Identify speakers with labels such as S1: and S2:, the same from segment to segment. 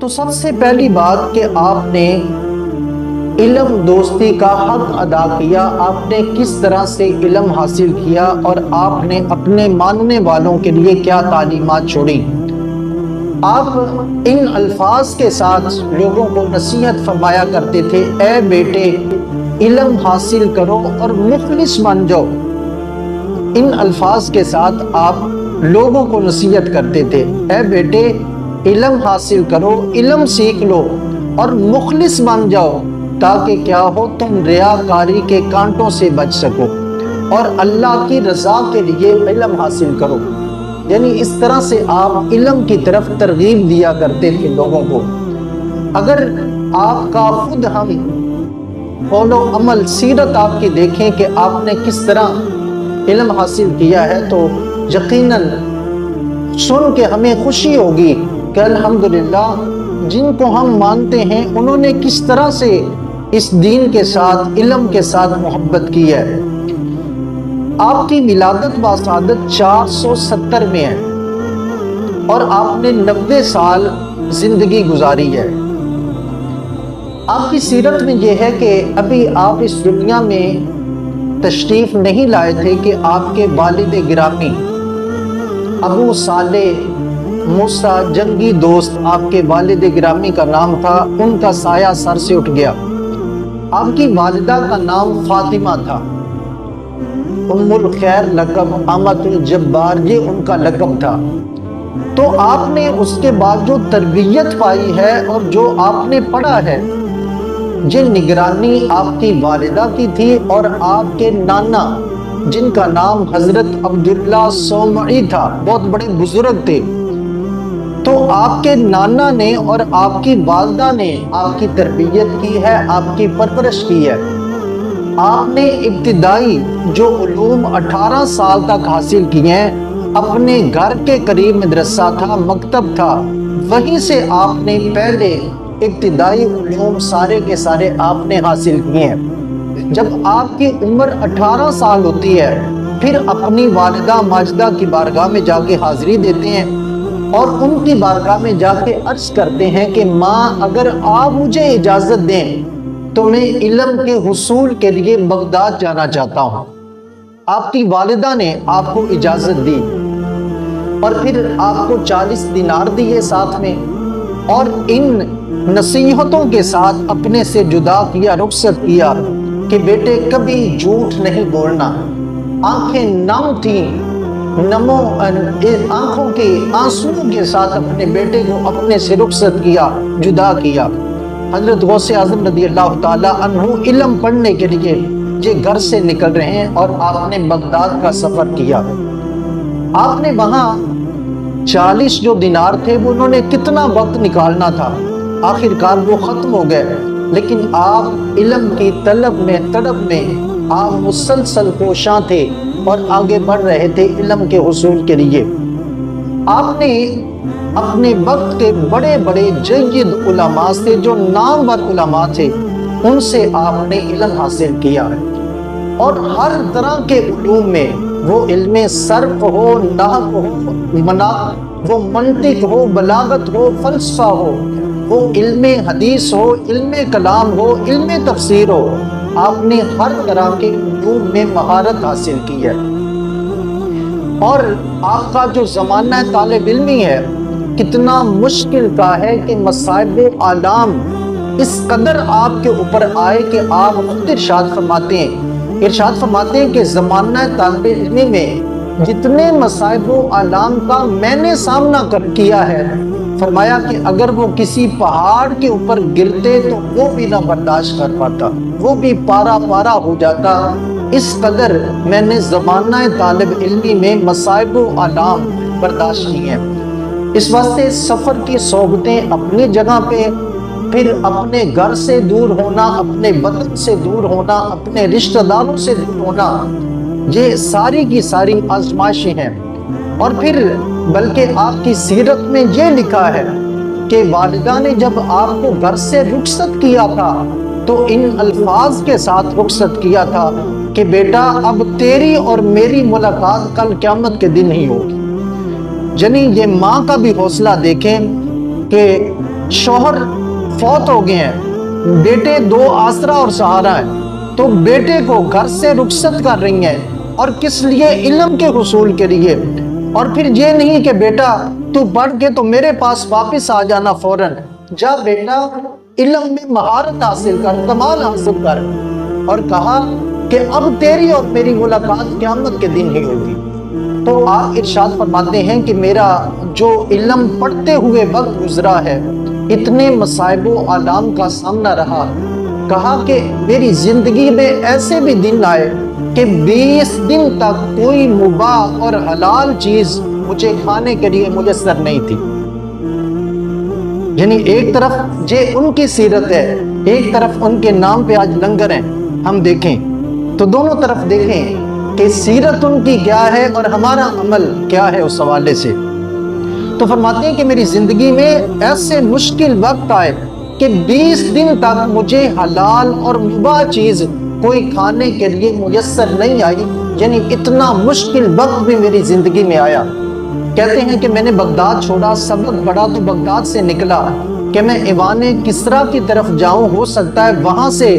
S1: تو سب سے پہلی بات کہ آپ نے علم دوستی کا حق ادا کیا، آپ نے کس طرح سے علم حاصل کیا اور آپ نے اپنے ماننے والوں کے لیے کیا تعلیمات چھوڑی۔ آپ ان الفاظ کے ساتھ لوگوں کو نصیحت فرمایا کرتے تھے، اے بیٹے علم حاصل کرو اور مخلص بن جاؤ۔ ان الفاظ کے ساتھ آپ لوگوں کو نصیحت کرتے تھے، اے بیٹے علم حاصل کرو، علم سیکھ لو اور مخلص بن جاؤ، تاکہ کیا ہو تم ریاکاری کے کانٹوں سے بچ سکو اور اللہ کی رضا کے لیے علم حاصل کرو۔ یعنی اس طرح سے آپ علم کی طرف ترغیب دیا کرتے تھے لوگوں کو۔ اگر آپ کا خود ہم قول و عمل سیرت آپ کی دیکھیں کہ آپ نے کس طرح علم حاصل کیا ہے، تو یقیناً سن کے ہمیں خوشی ہوگی کہ الحمدللہ جن کو ہم مانتے ہیں انہوں نے کس طرح سے اس دین کے ساتھ علم کے ساتھ محبت کی ہے۔ آپ کی ولادت باسعادت 470 میں ہے اور آپ نے 90 سال زندگی گزاری ہے۔ آپ کی سیرت میں یہ ہے کہ ابھی آپ اس دنیا میں تشریف نہیں لائے تھے کہ آپ کے والد گرامی ابو صالح موسیٰ جنگی دوست، آپ کے والد گرامی کا نام تھا، ان کا سایہ سر سے اٹھ گیا۔ آپ کی والدہ کا نام فاطمہ تھا، ام الخیر لقب، امۃ الجبار یہ ان کا لقب تھا۔ تو آپ نے اس کے بعد جو تربیت پائی ہے اور جو آپ نے پڑھا ہے، یہ نگرانی آپ کی والدہ کی تھی اور آپ کے نانا جن کا نام حضرت عبداللہ صومعی تھا، بہت بڑے بزرگ تھے، تو آپ کے نانا نے اور آپ کی والدہ نے آپ کی تربیت کی ہے، آپ کی پرورش کی ہے۔ آپ نے ابتدائی جو علوم 18 سال تک حاصل کیے ہیں، اپنے گھر کے قریب مدرسہ تھا، مکتب تھا، وہیں سے آپ نے پہلے ابتدائی علوم سارے کے سارے آپ نے حاصل کیے ہیں۔ جب آپ کی عمر 18 سال ہوتی ہے، پھر اپنی والدہ ماجدہ کی بارگاہ میں جا کے حاضری دیتے ہیں اور ان کی بارگاہ میں جا کے عرض کرتے ہیں کہ ماں اگر آپ مجھے اجازت دیں تو میں علم کے حصول کے لیے بغداد جانا چاہتا ہوں۔ آپ کی والدہ نے آپ کو اجازت دی اور پھر آپ کو 40 دینار دیے ساتھ میں، اور ان نصیحتوں کے ساتھ اپنے سے جدا کیا، رخصت کیا کہ بیٹے کبھی جھوٹ نہیں بولنا۔ آنکھیں نم تھیں، آنکھوں کے آنسوؤں کے ساتھ اپنے بیٹے کو اپنے سے رخصت کیا، جدا کیا۔ حضرت غوث اعظم رضی اللہ تعالیٰ عنہ علم پڑھنے کے لیے یہ گھر سے نکل رہے ہیں اور آپ نے بغداد کا سفر کیا۔ آپ نے وہاں 40 جو دینار تھے وہ انہوں نے کتنا وقت نکالنا تھا، آخر کار وہ ختم ہو گئے، لیکن آپ علم کی طلب میں تڑپ میں آپ مسلسل کوشاں تھے اور آگے بڑھ رہے تھے علم کے حصول کے لیے۔ آپ نے اپنے وقت کے بڑے بڑے جید علماء سے، جو نامور علماء تھے، ان سے آپ نے علم حاصل کیا ہے، اور ہر طرح کے علوم میں، وہ علم صرف ہو، نحو ہو، وہ منطق ہو، بلاغت ہو، فلسفہ ہو، وہ علم حدیث ہو، علم کلام ہو، علم تفسیر ہو، آپ نے ہر طرح کے علوم میں مہارت حاصل کی ہے۔ اور آپ کا جو زمانہ طالب علمی ہے، کتنا مشکل کا ہے کہ مصائب عالم اس قدر آپ کے اوپر آئے کہ آپ خود ارشاد فرماتے ہیں کہ زمانہ طالب علمی میں جتنے مصائب و عالم کا میں نے سامنا کیا ہے، فرمایا کہ اگر وہ کسی پہاڑ کے اوپر گرتے تو وہ بھی نہ برداشت کر پاتا، وہ بھی پارا پارا ہو جاتا۔ اس قدر میں نے زمانہ طالب علمی میں مصائب و عالم برداشت کی ہیں۔ اس واسطے سفر کی صحبتیں اپنی جگہ پہ، پھر اپنے گھر سے دور ہونا، اپنے وطن سے دور ہونا، اپنے رشتہ داروں سے دور ہونا، یہ ساری کی ساری آزمائشیں ہیں۔ اور پھر بلکہ آپ کی سیرت میں یہ لکھا ہے کہ والدہ نے جب آپ کو گھر سے رخصت کیا تھا تو ان الفاظ کے ساتھ رخصت کیا تھا کہ بیٹا اب تیری اور میری ملاقات کل قیامت کے دن ہی ہوگی۔ یعنی یہ ماں کا بھی حوصلہ دیکھیں کہ شوہر فوت ہو گئے ہیں، بیٹے 2 آسرا اور سہارا ہیں، تو بیٹے کو گھر سے رخصت کر رہی ہیں، اور کس لیے؟ علم کے حصول کے لیے۔ اور پھر یہ نہیں کہ بیٹا تو پڑھ کے تو میرے پاس واپس آ جانا فوراً، جا بیٹا علم میں مہارت حاصل کر، کمال حاصل کر۔ اور کہا کہ اب تیری اور میری ملاقات قیامت کے دن ہی ہوگی۔ تو آپ ارشاد فرماتے ہیں کہ میرا جو علم پڑھتے ہوئے وقت گزرا ہے، اتنے مصائب و آلام کا سامنا رہا، کہا کہ میری زندگی میں ایسے بھی دن آئے کہ 20 دن تک کوئی مباح اور حلال چیز مجھے کھانے کے لیے میسر نہیں تھی۔ یعنی ایک طرف یہ ان کی سیرت ہے، ایک طرف ان کے نام پہ آج لنگر ہیں۔ ہم دیکھیں تو دونوں طرف دیکھیں کہ سیرت ان کی کیا ہے اور ہمارا عمل کیا ہے اس حوالے سے۔ تو فرماتے ہیں کہ میری زندگی میں ایسے مشکل وقت آئے کہ 20 دن تک مجھے حلال اور مباح چیز کوئی کھانے کے لیے میسر نہیں آئی، یعنی اتنا مشکل وقت بھی میری زندگی میں آیا۔ کہتے ہیں کہ میں نے بغداد چھوڑا، سبق پڑھا تو بغداد سے نکلا کہ میں ایوان کسریٰ کی طرف جاؤں، ہو سکتا ہے وہاں سے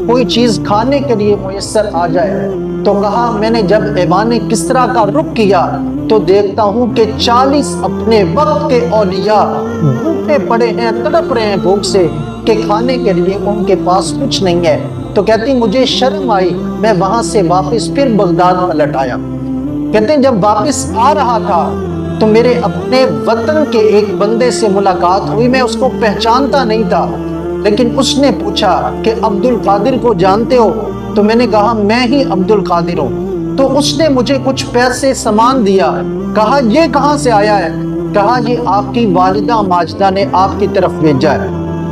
S1: کوئی چیز کھانے کے لیے میسر آ جائے۔ تو کہا میں نے جب ایوان کسریٰ کا رخ کیا تو دیکھتا ہوں کہ 40 اپنے وقت کے اولیاء بھوکے پڑے ہیں، تڑپ رہے ہیں بھوک سے کہ کھانے کے لیے ان کے پاس کچھ نہیں ہے۔ تو کہتی مجھے شرم آئی، میں وہاں سے واپس پھر بغداد پلٹ آیا۔ کہتے ہیں جب واپس آ رہا تھا تو میرے اپنے وطن کے ایک بندے سے ملاقات ہوئی، میں اس کو پہچانتا نہیں تھا، لیکن اس نے پوچھا کہ عبد القادر کو جانتے ہو؟ تو میں نے کہا میں ہی عبد القادر ہوں۔ تو اس نے مجھے کچھ پیسے سامان دیا، کہا یہ کہاں سے آیا ہے؟ کہا یہ آپ کی والدہ ماجدہ نے آپ کی طرف بھیجا ہے۔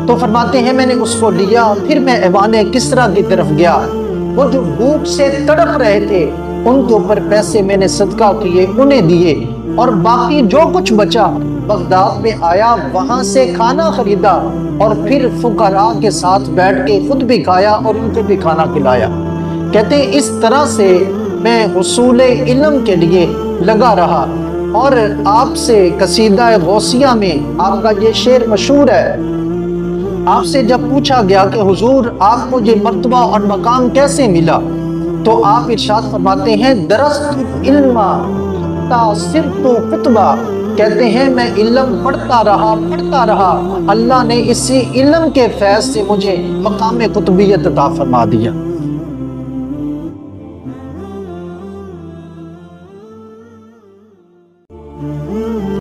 S1: تو فرماتے ہیں میں نے اس کو لیا، پھر میں ایوان کسریٰ کی طرف گیا، وہ جو بھوک سے تڑپ رہے تھے ان کے اوپر پیسے میں نے صدقہ کیے، انہیں دیے، اور باقی جو کچھ بچا بغداد میں آیا، وہاں سے کھانا خریدا اور پھر فقراء کے ساتھ بیٹھ کے خود بھی کھایا اور ان کو بھی کھانا کھلایا۔ کہتے ہیں اس طرح سے میں حصول علم کے لیے لگا رہا۔ اور آپ سے قصیدہ غوثیہ میں آپ کا یہ شعر مشہور ہے، آپ سے جب پوچھا گیا کہ حضور آپ کو یہ مرتبہ اور مقام کیسے ملا، تو آپ ارشاد فرماتے ہیں درست علم حتی صرت کتبا، کہتے ہیں میں علم پڑھتا رہا، اللہ نے اسی علم کے فیض سے مجھے مقام قطبیت عطا فرما دیا۔